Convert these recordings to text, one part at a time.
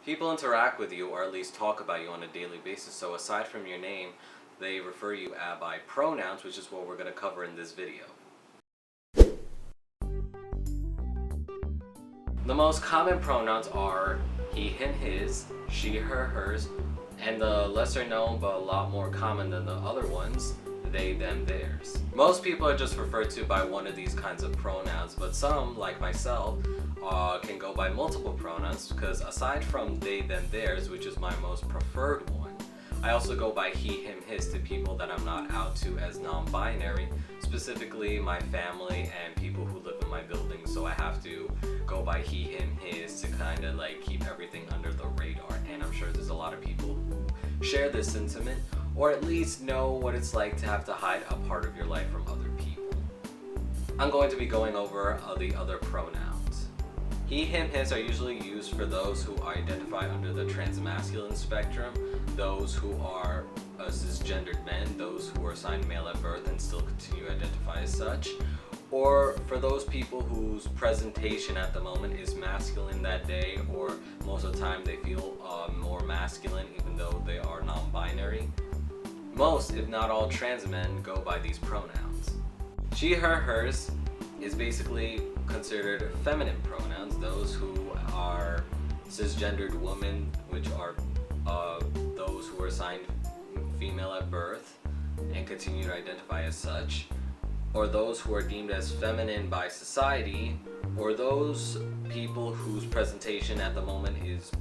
People interact with you, or at least talk about you on a daily basis, so aside from your name, they refer you by pronouns, which is what we're going to cover in this video. The most common pronouns are he, him, his, she, her, hers, and the lesser known but a lot more common than the other ones, they, them, theirs. Most people are just referred to by one of these kinds of pronouns, but some, like myself, can go by multiple pronouns, because aside from they, them, theirs, which is my most preferred one, I also go by he, him, his to people that I'm not out to as non-binary, specifically my family and people who live in my building, so I have to go by he, him, his to kind of like keep everything under the radar. And I'm sure there's a lot of people who share this sentiment, or at least know what it's like to have to hide a part of your life from other people. I'm going to be going over the other pronouns. He, him, his are usually used for those who identify under the transmasculine spectrum, those who are cisgendered men, those who are assigned male at birth and still continue to identify as such, or for those people whose presentation at the moment is masculine that day, or most of the time they feel more masculine even though they are non-binary. Most, if not all, trans men go by these pronouns. She, her, hers is basically considered feminine pronouns. Those who are cisgendered women, which are those who are assigned female at birth and continue to identify as such, or those who are deemed as feminine by society, or those people whose presentation at the moment is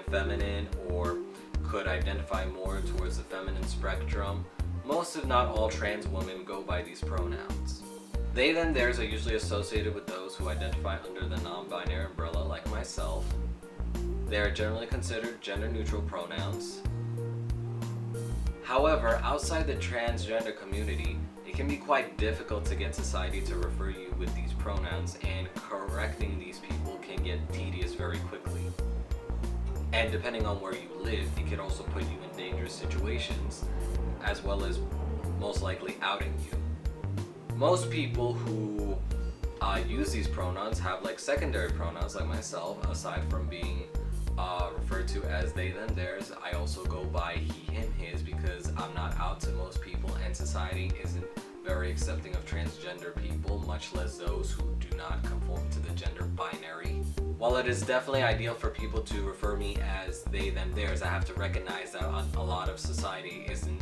feminine or could identify more towards the feminine spectrum. Most, if not all, trans women go by these pronouns. They, them, theirs are usually associated with those who identify under the non-binary umbrella, like myself. They are generally considered gender-neutral pronouns. However, outside the transgender community, it can be quite difficult to get society to refer you with these pronouns, and correcting these people can get tedious very quickly. And depending on where you live, it can also put you in dangerous situations, as well as most likely outing you. Most people who use these pronouns have like secondary pronouns, like myself. Aside from being referred to as they, them, theirs, I also go by he, him, his, because I'm not out to most people, and society isn't very accepting of transgender people, much less those who do not conform to the gender binary. While it is definitely ideal for people to refer me as they, them, theirs, I have to recognize that a lot of society isn't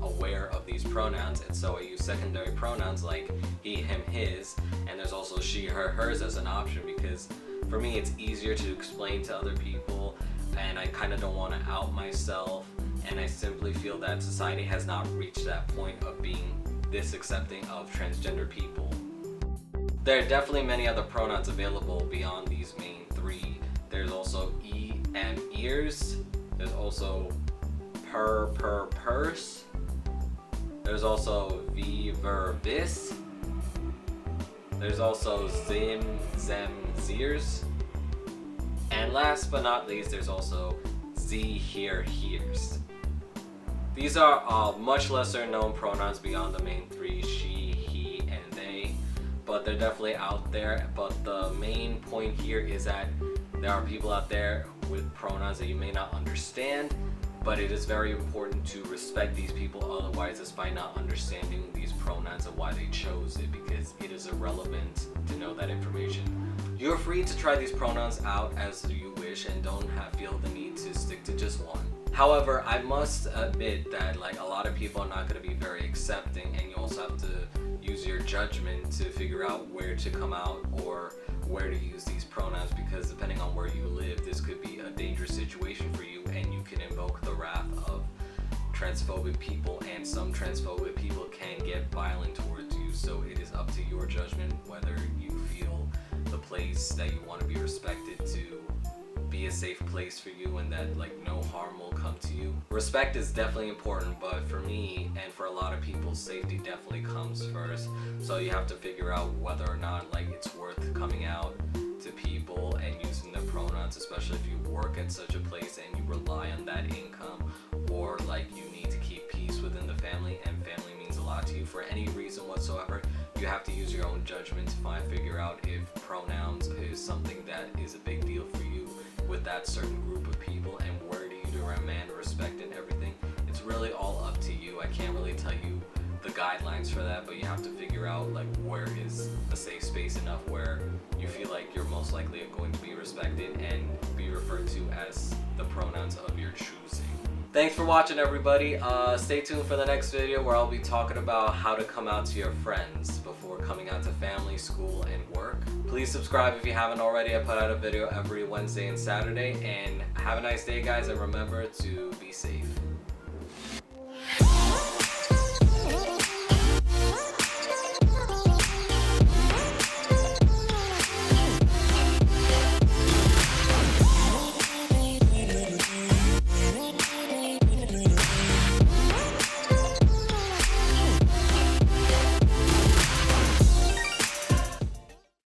aware of these pronouns, and so I use secondary pronouns like he, him, his, and there's also she, her, hers as an option, because for me it's easier to explain to other people, and I kind of don't want to out myself, and I simply feel that society has not reached that point of being this accepting of transgender people. There are definitely many other pronouns available beyond these main three. There's also e and ears. There's also purse. There's also vis. There's also zim, zirs. And last but not least, there's also HeHis. These are much lesser known pronouns beyond the main three, she, he, and they, but they're definitely out there. But the main point here is that there are people out there with pronouns that you may not understand, but it is very important to respect these people, otherwise it's by not understanding these pronouns and why they chose it, because it is irrelevant to know that information. You're free to try these pronouns out as you wish, and don't feel the need to stick to just one. However, I must admit that like a lot of people are not going to be very accepting, and you also have to use your judgment to figure out where to come out or where to use these pronouns, because depending on where you live, this could be a dangerous situation for you, and you can invoke the wrath of transphobic people, and some transphobic people can get violent towards you. So it is up to your judgment whether you feel the place that you want to be respected to be a safe place for you, and that like no harm will come to you. Respect is definitely important, but for me and for a lot of people, safety definitely comes first. So you have to figure out whether or not like it's worth coming out to people and using their pronouns, especially if you work at such a place and you rely on that income, or like you need to keep peace within the family, and family means a lot to you. For any reason whatsoever, you have to use your own judgment to figure out if pronouns is something that is a big deal for you, with that certain group of people, and where do you demand respect and everything. It's really all up to you. I can't really tell you the guidelines for that, but you have to figure out like where is a safe space enough where you feel like you're most likely going to be respected and be referred to as the pronouns of your choosing. Thanks for watching, everybody. Stay tuned for the next video where I'll be talking about how to come out to your friends before coming out to family, school, and work. Please subscribe if you haven't already. I put out a video every Wednesday and Saturday. And have a nice day, guys, and remember to be safe.